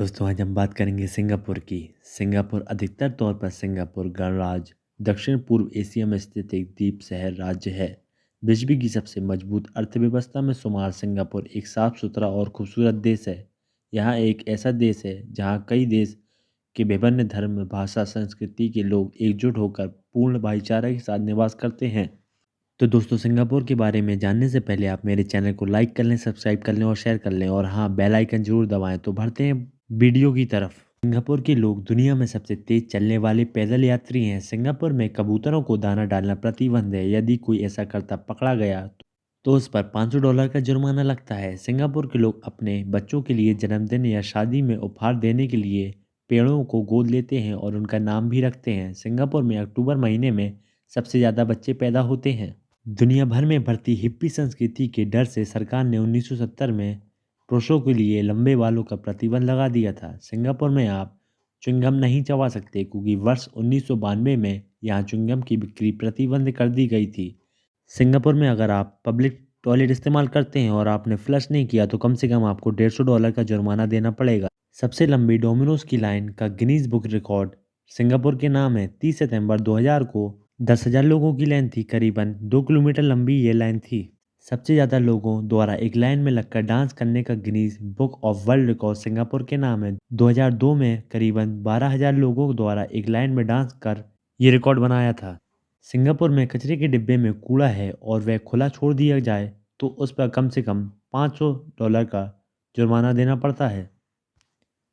दोस्तों आज हम बात करेंगे सिंगापुर की। सिंगापुर अधिकतर तौर पर सिंगापुर गणराज्य दक्षिण पूर्व एशिया में स्थित एक द्वीप शहर राज्य है। विश्व की सबसे मजबूत अर्थव्यवस्था में शुमार सिंगापुर एक साफ सुथरा और खूबसूरत देश है। यहाँ एक ऐसा देश है जहाँ कई देश के विभिन्न धर्म भाषा संस्कृति के लोग एकजुट होकर पूर्ण भाईचारा के साथ निवास करते हैं। तो दोस्तों सिंगापुर के बारे में जानने से पहले आप मेरे चैनल को लाइक कर लें, सब्सक्राइब कर लें और शेयर कर लें, और हाँ बेल आइकन जरूर दबाएं। तो बढ़ते हैं वीडियो की तरफ। सिंगापुर के लोग दुनिया में सबसे तेज चलने वाले पैदल यात्री हैं। सिंगापुर में कबूतरों को दाना डालना प्रतिबंध है। यदि कोई ऐसा करता पकड़ा गया तो उस पर $500 का जुर्माना लगता है। सिंगापुर के लोग अपने बच्चों के लिए जन्मदिन या शादी में उपहार देने के लिए पेड़ों को गोद लेते हैं और उनका नाम भी रखते हैं। सिंगापुर में अक्टूबर महीने में सबसे ज़्यादा बच्चे पैदा होते हैं। दुनिया भर में बढ़ती हिप्पी संस्कृति के डर से सरकार ने 1970 में पुरुषों के लिए लंबे बालों का प्रतिबंध लगा दिया था। सिंगापुर में आप च्युइंगम नहीं चबा सकते क्योंकि वर्ष 1992 में यहाँ च्युइंगम की बिक्री प्रतिबंध कर दी गई थी। सिंगापुर में अगर आप पब्लिक टॉयलेट इस्तेमाल करते हैं और आपने फ्लश नहीं किया तो कम से कम आपको $150 का जुर्माना देना पड़ेगा। सबसे लंबी डोमिनोज की लाइन का गिनीज बुक रिकॉर्ड सिंगापुर के नाम है। 30 सितंबर 2000 को 10,000 लोगों की लाइन थी। करीबन 2 किलोमीटर लंबी ये लाइन थी। सबसे ज़्यादा लोगों द्वारा एक लाइन में लगकर डांस करने का Guinness book of world record Singapore के नाम है। 2002 में करीबन 12,000 लोगों द्वारा एक लाइन में डांस कर ये रिकॉर्ड बनाया था। सिंगापुर में कचरे के डिब्बे में कूड़ा है और वह खुला छोड़ दिया जाए तो उस पर कम से कम $500 का जुर्माना देना पड़ता है।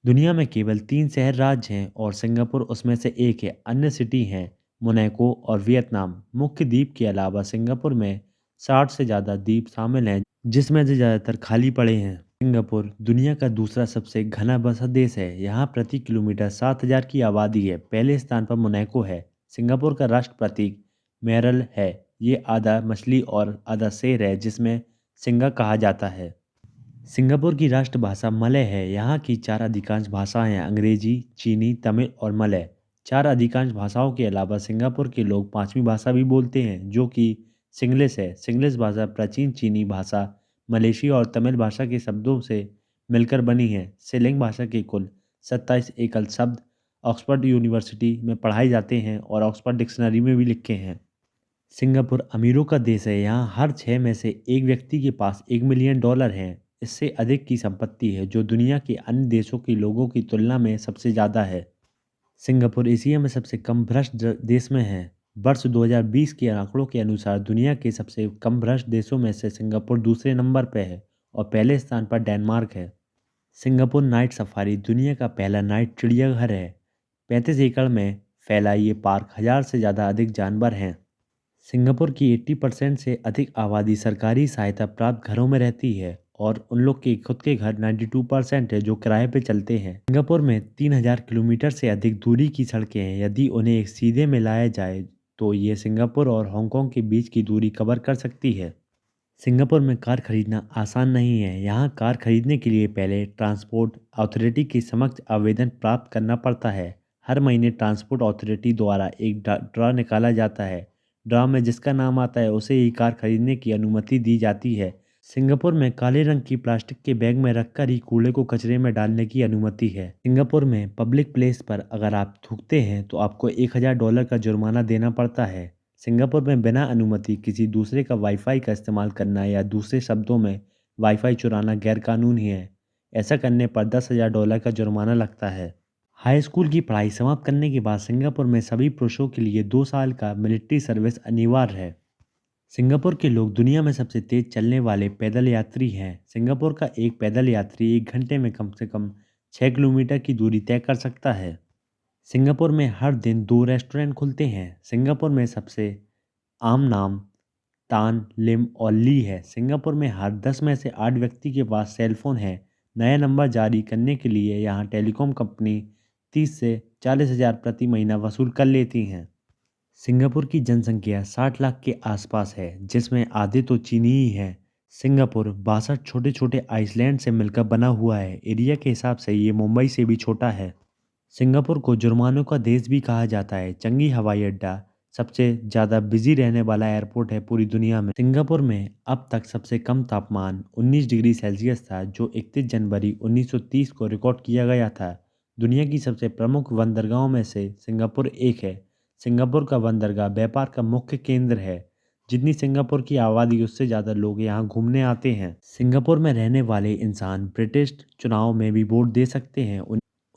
दुनिया में केवल 3 शहर राज्य हैं और सिंगापुर उसमें से एक है। अन्य सिटी हैं मोनाको और वियतनाम। मुख्य द्वीप के अलावा सिंगापुर में 60 से ज़्यादा द्वीप शामिल हैं जिसमें से ज़्यादातर खाली पड़े हैं। सिंगापुर दुनिया का दूसरा सबसे घना बसा देश है। यहाँ प्रति किलोमीटर 7,000 की आबादी है। पहले स्थान पर मोनाको है। सिंगापुर का राष्ट्र प्रतीक मैरल है। ये आधा मछली और आधा शेर है जिसमें सिंगा कहा जाता है। सिंगापुर की राष्ट्रभाषा मलय है। यहाँ की 4 अधिकांश भाषाएं हैं, अंग्रेजी, चीनी, तमिल और मलय। 4 अधिकांश भाषाओं के अलावा सिंगापुर के लोग 5वीं भाषा भी बोलते हैं जो कि सिंग्लिश है। सिंग्लिश भाषा प्राचीन चीनी भाषा, मलेशिया और तमिल भाषा के शब्दों से मिलकर बनी है। सिलिंग भाषा के कुल 27 एकल शब्द ऑक्सफोर्ड यूनिवर्सिटी में पढ़ाए जाते हैं और ऑक्सफोर्ड डिक्शनरी में भी लिखे हैं। सिंगापुर अमीरों का देश है। यहाँ हर 6 में से एक व्यक्ति के पास $1 मिलियन है। इससे अधिक की संपत्ति है जो दुनिया के अन्य देशों के लोगों की तुलना में सबसे ज़्यादा है। सिंगापुर एशिया में सबसे कम भ्रष्ट देश में है। वर्ष 2020 के आंकड़ों के अनुसार दुनिया के सबसे कम भ्रष्ट देशों में से सिंगापुर दूसरे नंबर पर है और पहले स्थान पर डेनमार्क है। सिंगापुर नाइट सफारी दुनिया का पहला नाइट चिड़ियाघर है। 35 एकड़ में फैला ये पार्क 1000 से ज़्यादा अधिक जानवर हैं। सिंगापुर की 80% से अधिक आबादी सरकारी सहायता प्राप्त घरों में रहती है और उन लोग के खुद के घर 92% है जो किराए पे चलते हैं। सिंगापुर में 3000 किलोमीटर से अधिक दूरी की सड़कें हैं। यदि उन्हें एक सीधे में लाया जाए तो ये सिंगापुर और हांगकांग के बीच की दूरी कवर कर सकती है। सिंगापुर में कार खरीदना आसान नहीं है। यहाँ कार खरीदने के लिए पहले ट्रांसपोर्ट अथॉरिटी के समक्ष आवेदन प्राप्त करना पड़ता है। हर महीने ट्रांसपोर्ट अथॉरिटी द्वारा एक ड्रा निकाला जाता है। ड्रा में जिसका नाम आता है उसे ही कार खरीदने की अनुमति दी जाती है। सिंगापुर में काले रंग की प्लास्टिक के बैग में रखकर ही कूड़े को कचरे में डालने की अनुमति है। सिंगापुर में पब्लिक प्लेस पर अगर आप थूकते हैं तो आपको $1000 का जुर्माना देना पड़ता है। सिंगापुर में बिना अनुमति किसी दूसरे का वाईफाई का इस्तेमाल करना या दूसरे शब्दों में वाईफाई चुराना गैरकानूनी है। ऐसा करने पर $10,000 का जुर्माना लगता है। हाई स्कूल की पढ़ाई समाप्त करने के बाद सिंगापुर में सभी पुरुषों के लिए 2 साल का मिलिट्री सर्विस अनिवार्य है। सिंगापुर के लोग दुनिया में सबसे तेज चलने वाले पैदल यात्री हैं। सिंगापुर का एक पैदल यात्री 1 घंटे में कम से कम 6 किलोमीटर की दूरी तय कर सकता है। सिंगापुर में हर दिन 2 रेस्टोरेंट खुलते हैं। सिंगापुर में सबसे आम नाम तान, लिम और ली है। सिंगापुर में हर 10 में से 8 व्यक्ति के पास सेल फोन है। नया नंबर जारी करने के लिए यहाँ टेलीकॉम कंपनी 30 से 40 हज़ार प्रति महीना वसूल कर लेती हैं। सिंगापुर की जनसंख्या 60 लाख के आसपास है जिसमें आधे तो चीनी ही हैं। सिंगापुर 62 छोटे छोटे आइसलैंड से मिलकर बना हुआ है। एरिया के हिसाब से ये मुंबई से भी छोटा है। सिंगापुर को जुर्मानों का देश भी कहा जाता है। चंगी हवाई अड्डा सबसे ज़्यादा बिजी रहने वाला एयरपोर्ट है पूरी दुनिया में। सिंगापुर में अब तक सबसे कम तापमान 19 डिग्री सेल्सियस था, जो 31 जनवरी 1930 को रिकॉर्ड किया गया था। दुनिया की सबसे प्रमुख बंदरगाहों में से सिंगापुर एक है। सिंगापुर का बंदरगाह व्यापार का मुख्य केंद्र है। जितनी सिंगापुर की आबादी, उससे ज़्यादा लोग यहाँ घूमने आते हैं। सिंगापुर में रहने वाले इंसान ब्रिटिश चुनाव में भी वोट दे सकते हैं।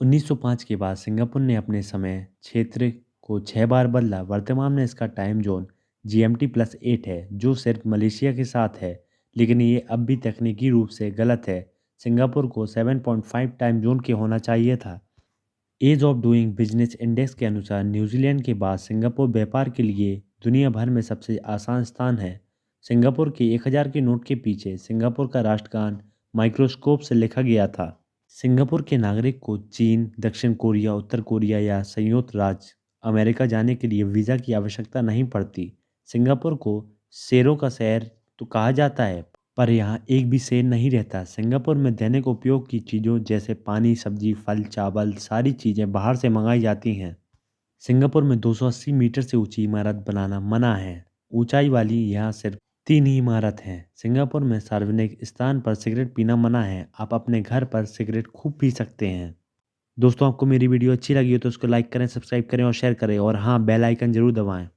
1905 के बाद सिंगापुर ने अपने समय क्षेत्र को 6 बार बदला। वर्तमान में इसका टाइम जोन GMT+8 है, जो सिर्फ मलेशिया के साथ है, लेकिन ये अब भी तकनीकी रूप से गलत है। सिंगापुर को 7.5 टाइम जोन के होना चाहिए था। Ease of doing business index के अनुसार न्यूजीलैंड के बाद सिंगापुर व्यापार के लिए दुनिया भर में सबसे आसान स्थान है। सिंगापुर के 1000 के नोट के पीछे सिंगापुर का राष्ट्रगान माइक्रोस्कोप से लिखा गया था। सिंगापुर के नागरिक को चीन, दक्षिण कोरिया, उत्तर कोरिया या संयुक्त राज्य अमेरिका जाने के लिए वीज़ा की आवश्यकता नहीं पड़ती। सिंगापुर को शेरों का शहर तो कहा जाता है, पर यहाँ एक भी शेर नहीं रहता। सिंगापुर में दैनिक उपयोग की चीज़ों जैसे पानी, सब्जी, फल, चावल, सारी चीज़ें बाहर से मंगाई जाती हैं। सिंगापुर में 280 मीटर से ऊंची इमारत बनाना मना है। ऊंचाई वाली यहाँ सिर्फ 3 ही इमारत हैं। सिंगापुर में सार्वजनिक स्थान पर सिगरेट पीना मना है। आप अपने घर पर सिगरेट खूब पी सकते हैं। दोस्तों, आपको मेरी वीडियो अच्छी लगी हो तो उसको लाइक करें, सब्सक्राइब करें और शेयर करें, और हाँ, बेल आइकन जरूर दबाएं।